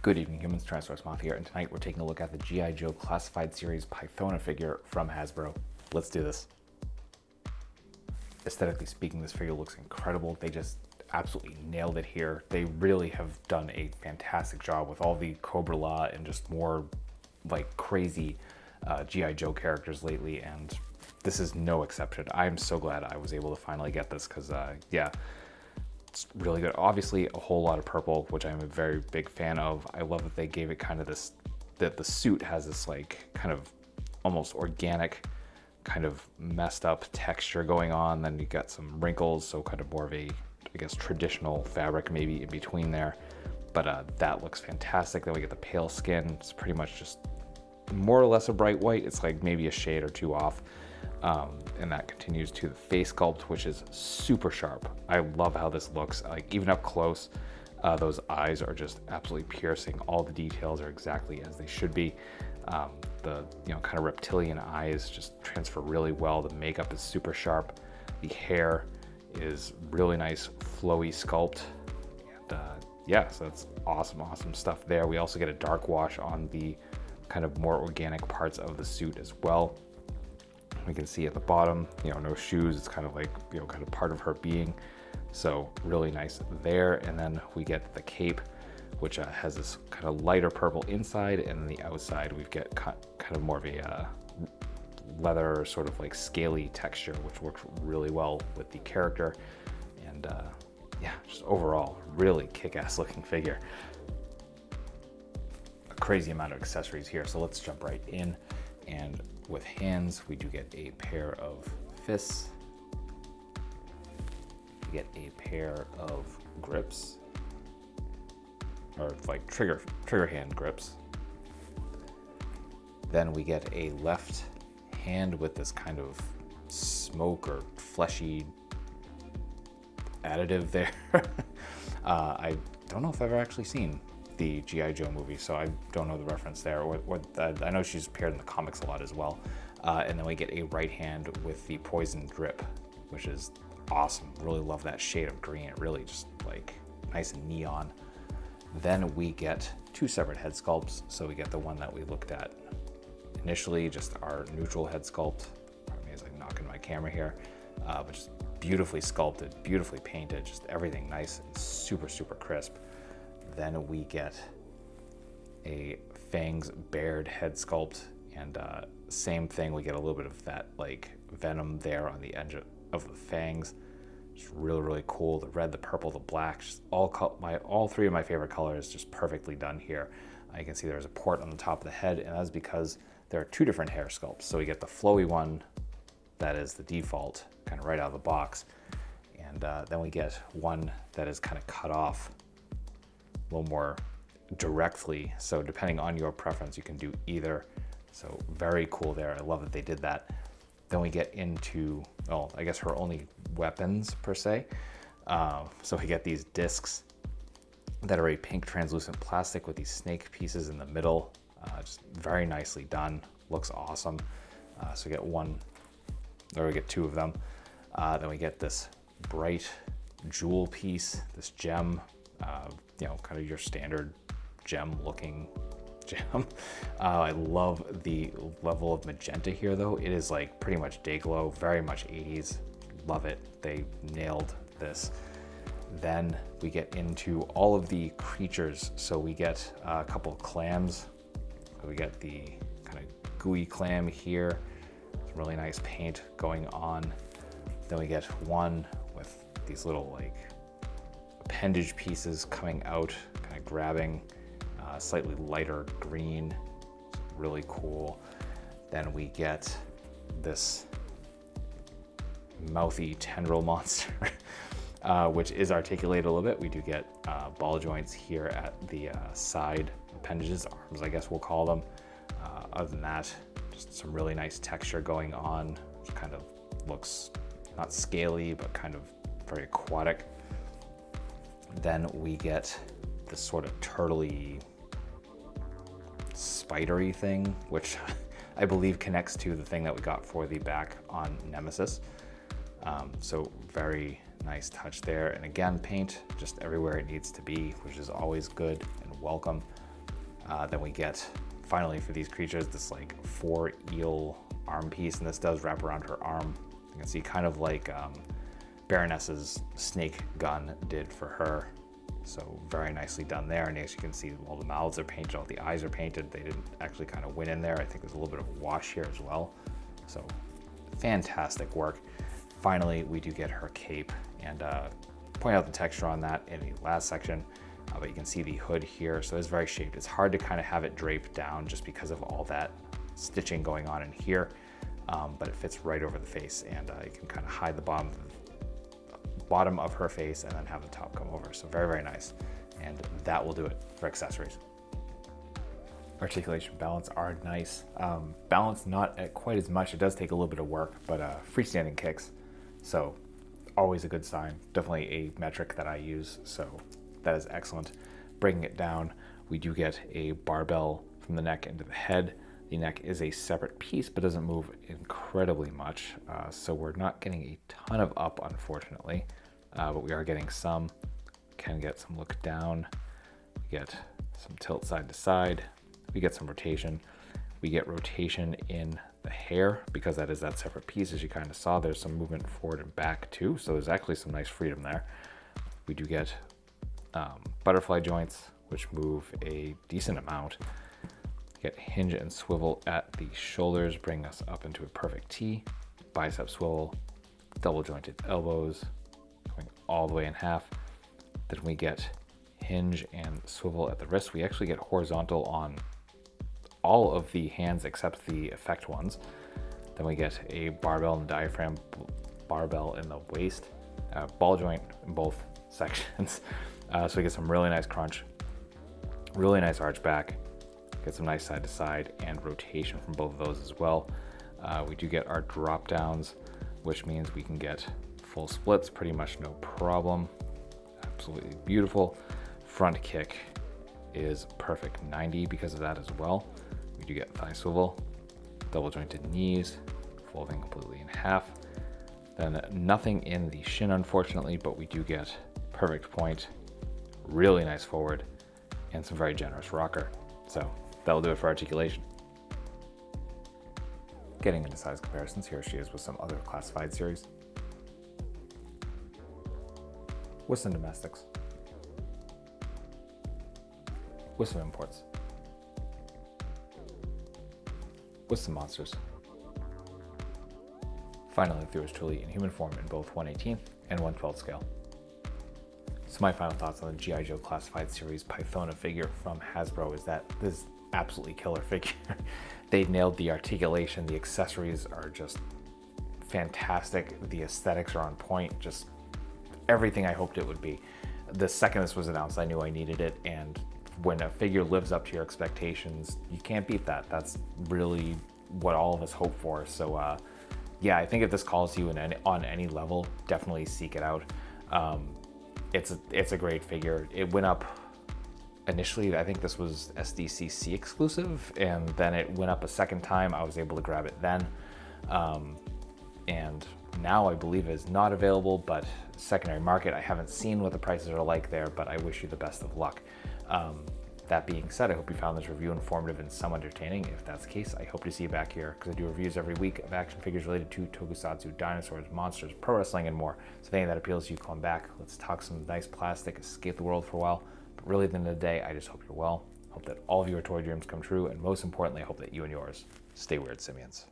Good evening, humans. Tyrannosaurusmoth here, and tonight we're taking a look at the G.I. Joe Classified Series Pythona figure from Hasbro. Let's do this. Aesthetically speaking, this figure looks incredible. They just absolutely nailed it here. They really have done a fantastic job with all the Cobra-La and just more like crazy G.I. Joe characters lately, and this is no exception. I'm so glad I was able to finally get this because, yeah, it's really good. Obviously, a whole lot of purple, which I'm a very big fan of. I love that they gave it kind of this, that the suit has this like kind of almost organic, kind of messed up texture going on. Then you got some wrinkles, so kind of more of a, I guess, traditional fabric maybe in between there. But that looks fantastic. Then we get the pale skin. It's pretty much just more or less a bright white. It's like maybe a shade or two off. And that continues to the face sculpt, which is super sharp. I love how this looks. Like even up close, those eyes are just absolutely piercing. All the details are exactly as they should be. The kind of reptilian eyes just transfer really well. The makeup is super sharp. The hair is really nice, flowy sculpt. And yeah, so that's awesome stuff there. We also get a dark wash on the kind of more organic parts of the suit as well. We can see at the bottom, no shoes. It's kind of like, kind of part of her being. So really nice there. And then we get the cape, which has this kind of lighter purple inside, and then the outside we've got kind of more of a leather sort of like scaly texture, which works really well with the character. And yeah, just overall, really kick-ass looking figure. A crazy amount of accessories here. So let's jump right in. And with hands, we do get a pair of fists. We get a pair of grips, or like trigger hand grips. Then we get a left hand with this kind of smoke or fleshy additive there. I don't know if I've ever actually seen the G.I. Joe movie, so I don't know the reference there. I know she's appeared in the comics a lot as well. And then we get a right hand with the poison drip, which is awesome. Really love that shade of green. It really just like nice and neon. Then we get two separate head sculpts. So we get the one that we looked at initially, just our neutral head sculpt. Pardon me as I knock into my camera here, but just beautifully sculpted, beautifully painted, just everything nice and super crisp. Then we get a fangs bared head sculpt, and same thing, we get a little bit of that like venom there on the edge of the fangs. Just really cool. The red, the purple, the black, just all three of my favorite colors, just perfectly done here. You can see there's a port on the top of the head, and that's because there are two different hair sculpts. So we get the flowy one that is the default, kind of right out of the box, and then we get one that is kind of cut off a little more directly. So depending on your preference, you can do either. So very cool there. I love that they did that. Then we get into, well, I guess her only weapons per se. So we get these discs that are a pink translucent plastic with these snake pieces in the middle. Just very nicely done. Looks awesome. So we get one, or we get two of them. Then we get this bright jewel piece, this gem. Kind of your standard gem looking gem. I love the level of magenta here though. It is like pretty much day glow, very much 80s. Love it. They nailed this. Then we get into all of the creatures. So we get a couple of clams. We get the kind of gooey clam here. Some really nice paint going on. Then we get one with these little like appendage pieces coming out, kind of grabbing slightly lighter green. Really cool. Then we get this mouthy tendril monster, which is articulated a little bit. We do get ball joints here at the side appendages, arms I guess we'll call them. Other than that, just some really nice texture going on, which kind of looks not scaly, but kind of very aquatic. Then we get this sort of turtley, spidery thing, which I believe connects to the thing that we got for the back on Nemesis. So very nice touch there. And again, paint just everywhere it needs to be, which is always good and welcome. Then we get, finally for these creatures, this like 4 eel arm piece, and this does wrap around her arm. You can see kind of like Baroness's snake gun did for her. So very nicely done there. And as you can see, all the mouths are painted, all the eyes are painted. They didn't actually kind of win in there. I think there's a little bit of a wash here as well. So fantastic work. Finally, we do get her cape, and point out the texture on that in the last section. But you can see the hood here, so it's very shaped. It's hard to kind of have it drape down just because of all that stitching going on in here, but it fits right over the face, and you can kind of hide the bottom of her face and then have the top come over. So very, very nice. And that will do it for accessories. Articulation, balance are nice. Balance not at quite as much. It does take a little bit of work, but freestanding kicks. So always a good sign. Definitely a metric that I use. So that is excellent. Breaking it down, we do get a barbell from the neck into the head. The neck is a separate piece, but doesn't move incredibly much. So we're not getting a ton of up, unfortunately, but we are getting some. Can get some look down. We get some tilt side to side. We get some rotation. We get rotation in the hair because that is that separate piece. As you kind of saw, there's some movement forward and back too. So there's actually some nice freedom there. We do get butterfly joints, which move a decent amount. Get hinge and swivel at the shoulders, bring us up into a perfect T. Bicep swivel, double jointed elbows, going all the way in half. Then we get hinge and swivel at the wrist. We actually get horizontal on all of the hands except the effect ones. Then we get a barbell in the diaphragm, barbell in the waist, ball joint in both sections. So we get some really nice crunch, really nice arch back, get some nice side to side and rotation from both of those as well. We do get our drop downs, which means we can get full splits pretty much no problem. Absolutely beautiful. Front kick is perfect 90 because of that as well. We do get thigh swivel, double jointed knees, folding completely in half. Then nothing in the shin, unfortunately, but we do get perfect point, really nice forward, and some very generous rocker. So that'll do it for articulation. Getting into size comparisons, here she is with some other classified series. With some domestics. With some imports. With some monsters. Finally, through is truly in human form in both 1/18 and 1/12 scale. So my final thoughts on the G.I. Joe Classified Series Pythona figure from Hasbro is that this is absolutely killer figure. They nailed the articulation, the accessories are just fantastic, the aesthetics are on point, just everything I hoped it would be. The second this was announced, I knew I needed it, and when a figure lives up to your expectations, you can't beat that. That's really what all of us hope for. So yeah, I think if this calls to you on any level, definitely seek it out. It's a great figure. It went up initially, I think this was SDCC exclusive, and then it went up a second time. I was able to grab it then. And now I believe it is not available, but secondary market. I haven't seen what the prices are like there, but I wish you the best of luck. That being said, I hope you found this review informative and some entertaining. If that's the case, I hope to see you back here because I do reviews every week of action figures related to tokusatsu, dinosaurs, monsters, pro wrestling, and more. So if anything that appeals to you, come back. Let's talk some nice plastic, escape the world for a while. But really, at the end of the day, I just hope you're well. Hope that all of your toy dreams come true. And most importantly, I hope that you and yours stay weird, simians.